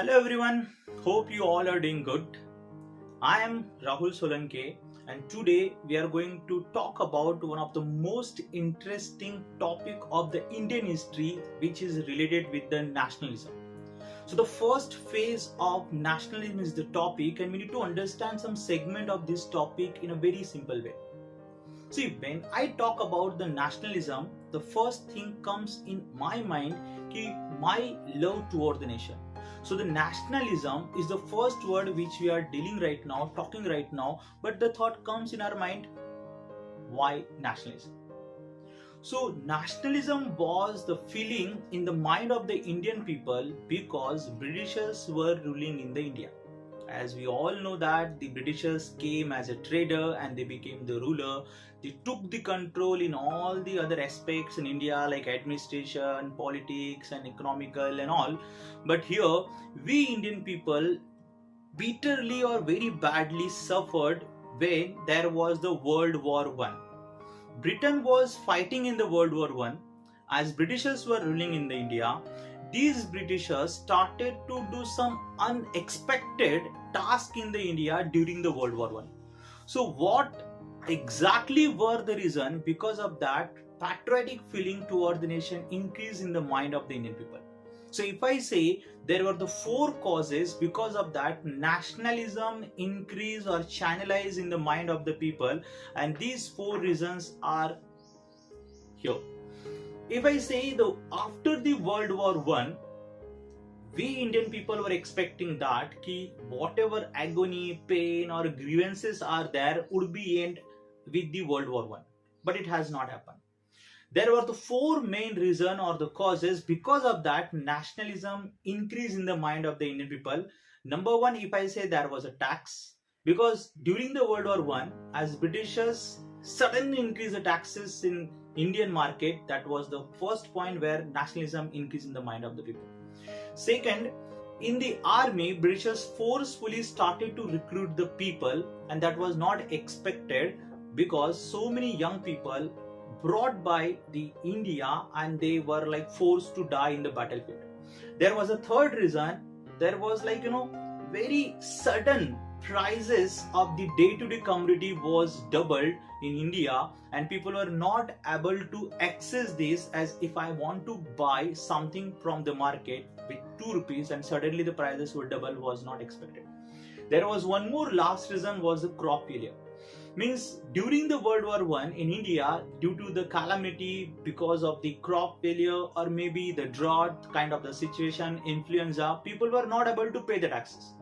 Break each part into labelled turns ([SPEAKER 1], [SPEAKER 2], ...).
[SPEAKER 1] Hello everyone, hope you all are doing good. I am Rahul Solanke and today we are going to talk about one of the most interesting topic of the Indian history, which is related with the nationalism. So the first phase of nationalism is the topic, and we need to understand some segment of this topic in a very simple way. See, when I talk about the nationalism, the first thing comes in my mind ki my love toward the nation. So the nationalism is the first word which we are dealing right now, talking right now, but the thought comes in our mind, why nationalism? So nationalism was the feeling in the mind of the Indian people because Britishers were ruling in the India. As we all know that the Britishers came as a trader and they became the ruler. They took the control in all the other aspects in India like administration, politics and economical and all. But here we Indian people bitterly or very badly suffered when there was the World War I. Britain was fighting in the World War I as Britishers were ruling in the India. These Britishers started to do some unexpected task in the India during the World War I. So what exactly were the reason? Because of that, patriotic feeling toward the nation increased in the mind of the Indian people. So if I say there were the four causes because of that nationalism increase or channelize in the mind of the people, and these four reasons are here. If I say after the World War I, we Indian people were expecting that ki whatever agony, pain or grievances are there would be end with the World War I. But it has not happened. There were the four main reasons or the causes because of that nationalism increase in the mind of the Indian people. Number one, if I say there was a tax, because during the World War I, as Britishers suddenly increased the taxes in Indian market, that was the first point where nationalism increased in the mind of the people. Second, in the army, Britishers forcefully started to recruit the people, and that was not expected because so many young people brought by the India and they were like forced to die in the battlefield. There was a third reason. There was very sudden prices of the day-to-day commodity was doubled in India and people were not able to access this. As if I want to buy something from the market with 2 rupees and suddenly the prices were double was not expected. There was one more last reason was the crop failure. Means during the World War I in India, due to the calamity because of the crop failure or maybe the drought kind of the situation, influenza, people were not able to pay the taxes.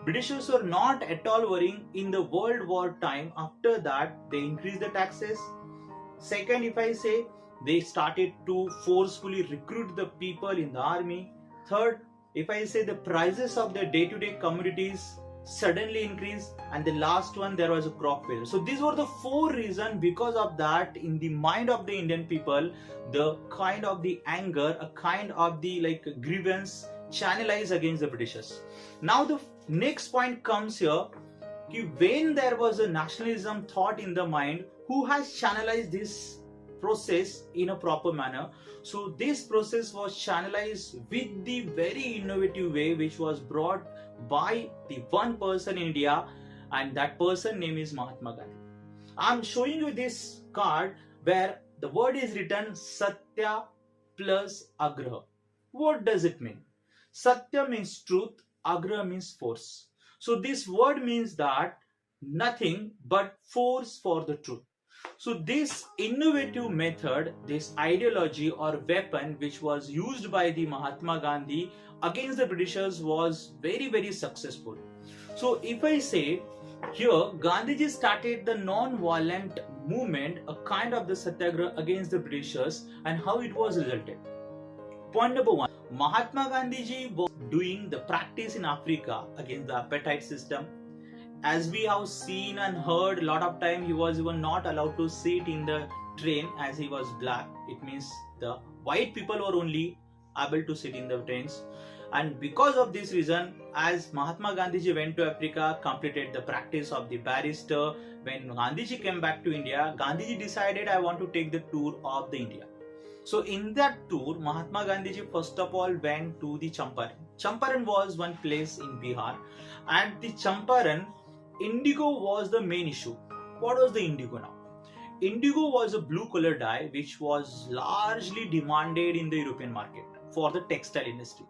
[SPEAKER 1] Britishers were not at all worrying in the World War time. After that, they increased the taxes. Second, if I say, they started to forcefully recruit the people in the army. Third, if I say the prices of the day-to-day commodities suddenly increased, and the last one there was a crop failure. So these were the four reasons. Because of that, in the mind of the Indian people, the kind of the anger, a kind of the grievance channelized against the Britishers. Now the next point comes here, when there was a nationalism thought in the mind, who has channelized this process in a proper manner? So this process was channelized with the very innovative way which was brought by the one person in India, and that person name is Mahatma Gandhi. I am showing you this card where the word is written Satya plus Agraha. What does it mean? Satya means truth, Agraha means force. So this word means that nothing but force for the truth. So this innovative method, this ideology or weapon which was used by the Mahatma Gandhi against the Britishers was very, very successful. So if I say here, Gandhiji started the non-violent movement, a kind of the Satyagraha against the Britishers, and how it was resulted. Point number one, Mahatma Gandhiji was doing the practice in Africa against the apartheid system. As we have seen and heard a lot of time, he was even not allowed to sit in the train as he was black. It means the white people were only able to sit in the trains. And because of this reason, as Mahatma Gandhiji went to Africa, completed the practice of the barrister, when Gandhiji came back to India, Gandhiji decided, I want to take the tour of the India. So in that tour, Mahatma Gandhi ji first of all went to the Champaran. Champaran was one place in Bihar, and the Champaran, indigo was the main issue. What was the indigo now? Indigo was a blue color dye which was largely demanded in the European market for the textile industry.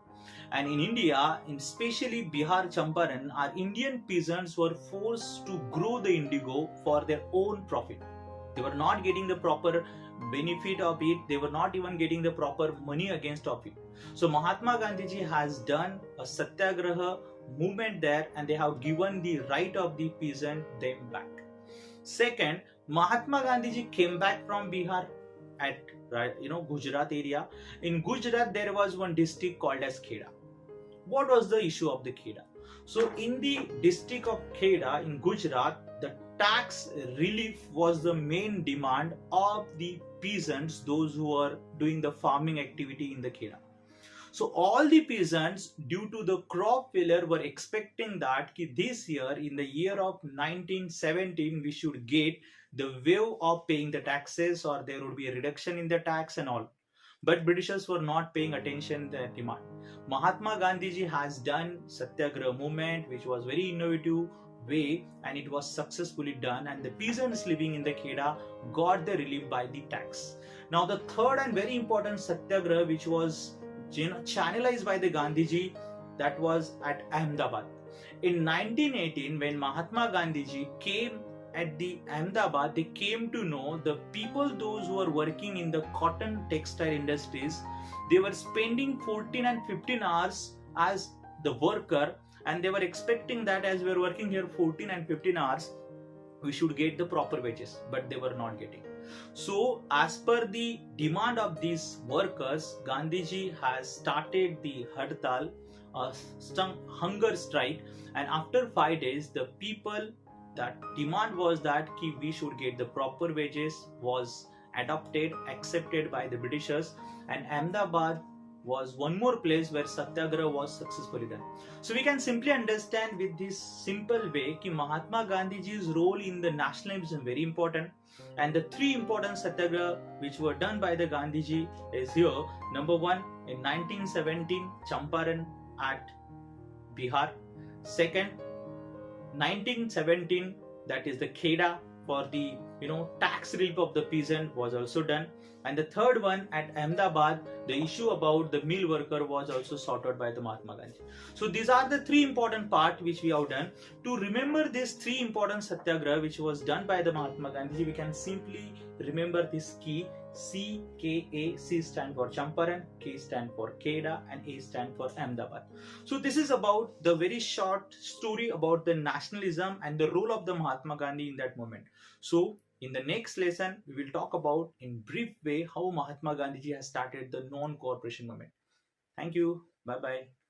[SPEAKER 1] And in India, in especially Bihar Champaran, our Indian peasants were forced to grow the indigo for their own profit. They were not getting the proper benefit of it. They were not even getting the proper money against of it. So Mahatma Gandhi ji has done a Satyagraha movement there, and they have given the right of the peasant them back. Second, Mahatma Gandhi ji came back from Bihar at Gujarat area. In Gujarat, there was one district called as Kheda. What was the issue of the Kheda? So in the district of Kheda in Gujarat, the tax relief was the main demand of the peasants, those who are doing the farming activity in the Kheda. So all the peasants, due to the crop failure, were expecting that this year, in the year of 1917, we should get the wave of paying the taxes, or there would be a reduction in the tax and all. But Britishers were not paying attention to that demand. Mahatma Gandhi ji has done Satyagraha movement, which was very innovative way, and it was successfully done, and the peasants living in the Kheda got the relief by the tax. Now the third and very important Satyagraha, which was channelized by the Gandhiji, that was at Ahmedabad. In 1918, when Mahatma Gandhiji came at the Ahmedabad, they came to know the people, those who are working in the cotton textile industries, they were spending 14 and 15 hours as the worker, and they were expecting that as we are working here 14 and 15 hours, we should get the proper wages, but they were not getting. So as per the demand of these workers, Gandhiji has started the Hartal, hunger strike, and after 5 days, the people, that demand was that we should get the proper wages, was adopted, accepted by the Britishers, and Ahmedabad was one more place where Satyagraha was successfully done. So we can simply understand with this simple way that Mahatma Gandhiji's role in the nationalism is very important, and the three important Satyagraha which were done by the Gandhiji is here. Number one, in 1917, Champaran at Bihar. Second, 1917, that is the Kheda, for the tax relief of the peasant was also done. And the third one at Ahmedabad, the issue about the mill worker was also sorted by the Mahatma Gandhi. So these are the three important parts which we have done. To remember these three important Satyagraha which was done by the Mahatma Gandhi, we can simply remember this key: CKA. C stand for Champaran, K stand for Kheda, and A stand for Ahmedabad. So this is about the very short story about the nationalism and the role of the Mahatma Gandhi in that moment. So in the next lesson, we will talk about in brief way how Mahatma Gandhi has started the non-cooperation movement. Thank you. Bye bye.